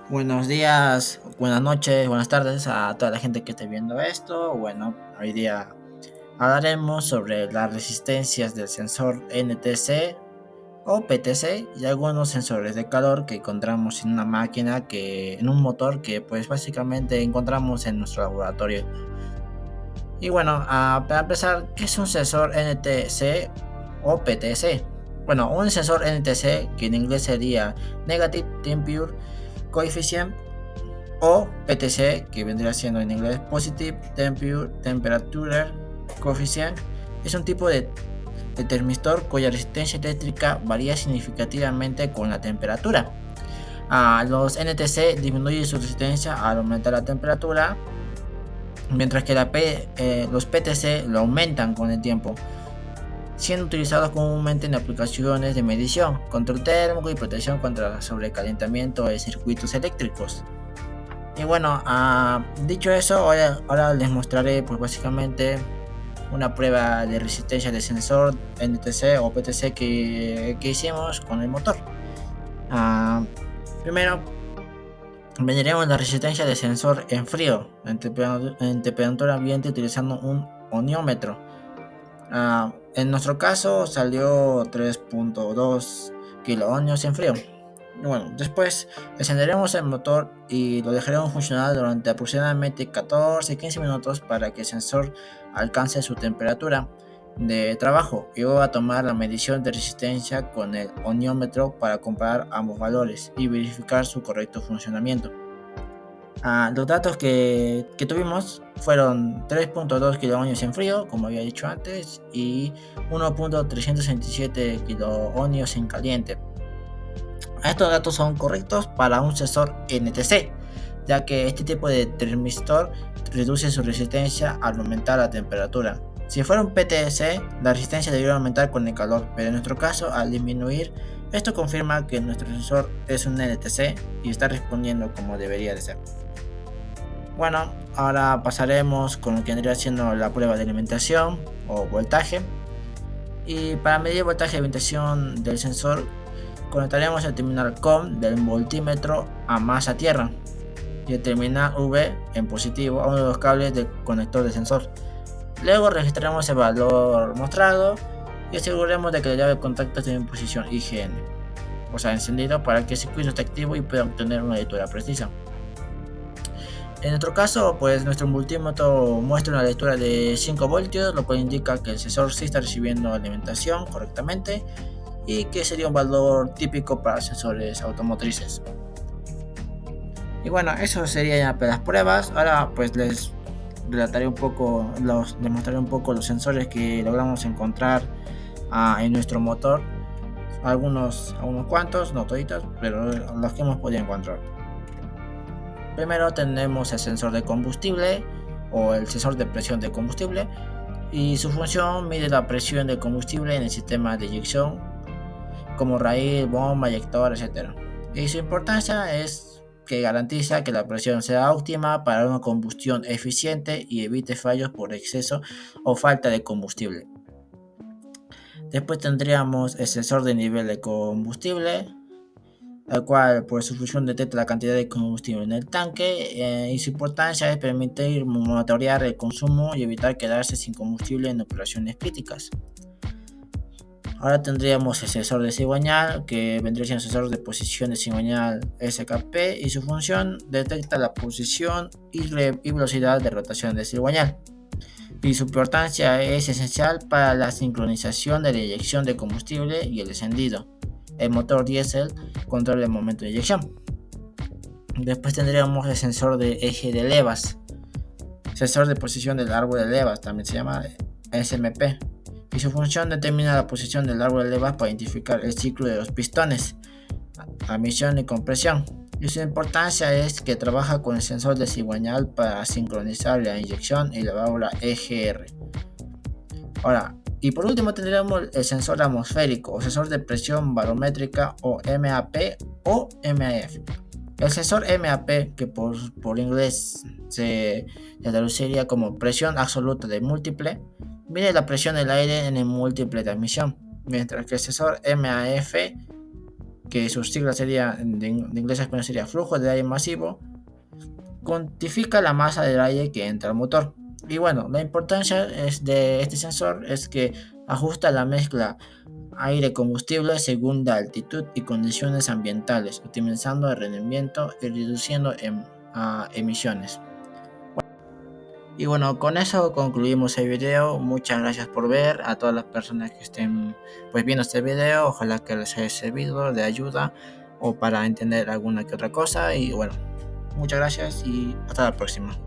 Buenos días, buenas noches, buenas tardes a toda la gente que esté viendo esto. Bueno, hoy día hablaremos sobre las resistencias del sensor NTC o PTC y algunos sensores de calor que encontramos en una máquina en un motor que pues básicamente encontramos en nuestro laboratorio. Y bueno, para empezar, ¿qué es un sensor NTC o PTC? Bueno, un sensor NTC, que en inglés sería Negative Temperature Coefficient, o PTC, que vendría siendo en inglés Positive Temperature Coefficient, es un tipo de termistor cuya resistencia eléctrica varía significativamente con la temperatura. Los NTC disminuyen su resistencia al aumentar la temperatura, mientras que los PTC lo aumentan con el tiempo, siendo utilizados comúnmente en aplicaciones de medición, control térmico y protección contra sobrecalentamiento de circuitos eléctricos. Y bueno, dicho eso, ahora les mostraré pues básicamente una prueba de resistencia de sensor NTC o PTC que hicimos con el motor. Primero, mediremos la resistencia de sensor en frío, en temperatura ambiente, utilizando un oniómetro. En nuestro caso salió 3.2 kilohonios en frío. Bueno, después encenderemos el motor y lo dejaremos funcionar durante aproximadamente 14-15 minutos para que el sensor alcance su temperatura de trabajo, y luego a tomar la medición de resistencia con el oniómetro para comparar ambos valores y verificar su correcto funcionamiento. Los datos que tuvimos fueron 3.2 kilohonios en frío, como había dicho antes, y 1.327 kilohonios en caliente. Estos datos son correctos para un sensor NTC, ya que este tipo de termistor reduce su resistencia al aumentar la temperatura. Si fuera un PTC, la resistencia debería aumentar con el calor, pero en nuestro caso, al disminuir, esto confirma que nuestro sensor es un NTC y está respondiendo como debería de ser. Bueno, ahora pasaremos con lo que vendría siendo la prueba de alimentación o voltaje. Y para medir el voltaje de alimentación del sensor, conectaremos el terminal COM del voltímetro a masa tierra y el terminal V en positivo a uno de los cables del conector del sensor. Luego registraremos el valor mostrado y aseguraremos de que la llave de contacto esté en posición IGN, o sea, encendido, para que el circuito esté activo y pueda obtener una lectura precisa. En nuestro caso, pues nuestro multímetro muestra una lectura de 5 voltios, lo cual indica que el sensor sí está recibiendo alimentación correctamente y que sería un valor típico para sensores automotrices. Y bueno, eso sería ya para las pruebas. Ahora pues les relataré un poco, les mostraré un poco los sensores que logramos encontrar en nuestro motor. Algunos cuantos, no toditos, pero los que hemos podido encontrar. Primero tenemos el sensor de combustible o el sensor de presión de combustible, y su función mide la presión de combustible en el sistema de inyección como raíz, bomba, eyector, etc. Y su importancia es que garantiza que la presión sea óptima para una combustión eficiente y evite fallos por exceso o falta de combustible. Después tendríamos el sensor de nivel de combustible, el cual por su función detecta la cantidad de combustible en el tanque, y su importancia es permitir monitorear el consumo y evitar quedarse sin combustible en operaciones críticas. Ahora tendríamos el sensor de cigüeñal, que vendría siendo el sensor de posición de cigüeñal SKP, y su función detecta la posición y velocidad de rotación de cigüeñal. Y su importancia es esencial para la sincronización de la inyección de combustible y el encendido. El motor diésel controla el momento de inyección. Después tendríamos el sensor de eje de levas, sensor de posición del árbol de levas, también se llama SMP, y su función determina la posición del árbol de levas para identificar el ciclo de los pistones, admisión y compresión. Y su importancia es que trabaja con el sensor de cigüeñal para sincronizar la inyección y la válvula EGR. Ahora, y por último tendremos el sensor atmosférico o sensor de presión barométrica o MAP o MAF. El sensor MAP, que por inglés se traduciría como presión absoluta de múltiple, mide la presión del aire en el múltiple de admisión, mientras que el sensor MAF que sus siglas sería, de inglés a español sería flujo de aire masivo, cuantifica la masa del aire que entra al motor. Y bueno, la importancia de este sensor es que ajusta la mezcla aire-combustible según la altitud y condiciones ambientales, optimizando el rendimiento y reduciendo emisiones. Y bueno, con eso concluimos el video. Muchas gracias por ver. A todas las personas que estén pues viendo este video, ojalá que les haya servido de ayuda o para entender alguna que otra cosa. Y bueno, muchas gracias y hasta la próxima.